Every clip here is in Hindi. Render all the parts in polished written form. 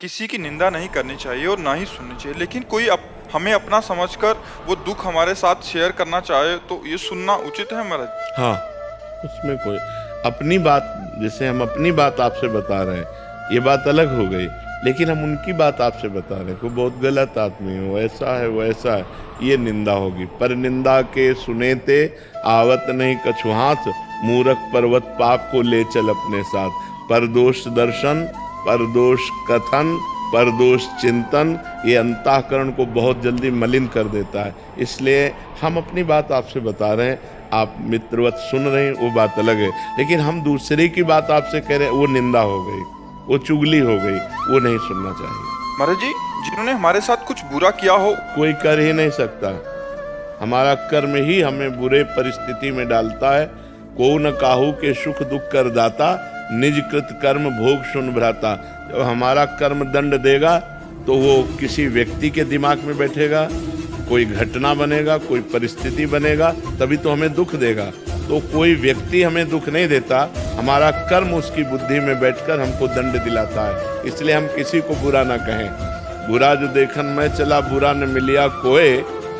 किसी की निंदा नहीं करनी चाहिए और ना ही सुननी चाहिए, लेकिन कोई हमें अपना समझकर वो दुख हमारे साथ शेयर करना चाहे तो ये सुनना उचित है महाराज। हाँ, उसमें कोई अपनी बात, जैसे हम अपनी बात आपसे बता रहे हैं, ये बात अलग हो गई, लेकिन हम उनकी बात आपसे बता रहे हैं कोई बहुत गलत आदमी है, वैसा है वैसा है, ये निंदा होगी। पर निंदा के सुनेते आवत नहीं कछु हाथ, मूरख पर्वत पाप को ले चल अपने साथ। परदोष दर्शन, परदोष कथन, परदोष चिंतन, ये अंतःकरण को बहुत जल्दी मलिन कर देता है। इसलिए हम अपनी बात आपसे बता रहे हैं, आप मित्रवत सुन रहे हैं, वो बात अलग है, लेकिन हम दूसरे की बात आपसे कह रहे हैं, वो निंदा हो गई, वो चुगली हो गई, वो नहीं सुनना चाहिए। महाराज जी, जिन्होंने हमारे साथ कुछ बुरा किया हो, कोई कर ही नहीं सकता, हमारा कर्म ही हमें बुरे परिस्थिति में डालता है। को न काहू के सुख दुख कर दाता, निज कृत कर्म भोग सुन भ्राता। जब हमारा कर्म दंड देगा तो वो किसी व्यक्ति के दिमाग में बैठेगा, कोई घटना बनेगा, कोई परिस्थिति बनेगा, तभी तो हमें दुख देगा। तो कोई व्यक्ति हमें दुख नहीं देता, हमारा कर्म उसकी बुद्धि में बैठकर हमको दंड दिलाता है। इसलिए हम किसी को बुरा ना कहें। बुरा जो देखन मैं चला, बुरा न मिलिया कोय,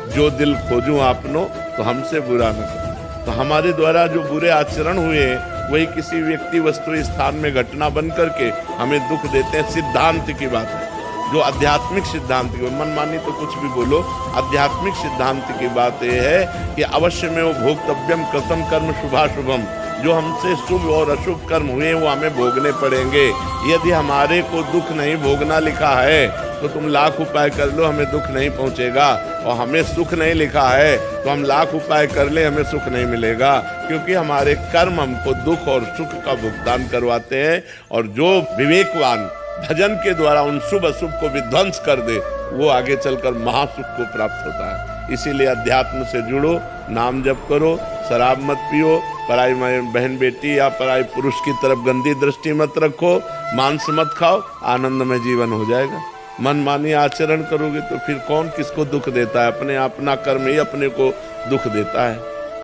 जो दिल खोजूं आपनो तो हमसे बुरा न करो। तो हमारे द्वारा जो बुरे आचरण हुए वही किसी व्यक्ति वस्तु स्थान में घटना बन करके हमें दुख देते हैं। सिद्धांत की बात है, जो आध्यात्मिक सिद्धांत की, मनमानी तो कुछ भी बोलो, आध्यात्मिक सिद्धांत की बात यह है कि अवश्य में वो भोक्तव्यम कृतम कर्म शुभाशुभम, जो हमसे शुभ और अशुभ कर्म हुए वो हमें भोगने पड़ेंगे। यदि हमारे को दुख नहीं भोगना लिखा है तो तुम लाख उपाय कर लो, हमें दुख नहीं पहुंचेगा। और हमें सुख नहीं लिखा है तो हम लाख उपाय कर ले, हमें सुख नहीं मिलेगा, क्योंकि हमारे कर्म हमको दुख और सुख का भुगतान करवाते हैं। और जो विवेकवान भजन के द्वारा उन शुभ अशुभ को विध्वंस कर दे, वो आगे चलकर महासुख को प्राप्त होता है। इसीलिए अध्यात्म से जुड़ो, नाम जप करो, शराब मत पियो, पराई बहन बेटी या पराई पुरुष की तरफ गंदी दृष्टि मत रखो, मांस मत खाओ, आनंद में जीवन हो जाएगा। मनमानी आचरण करोगे तो फिर कौन किसको दुख देता है? अपने अपना कर्म ही अपने को दुख देता है।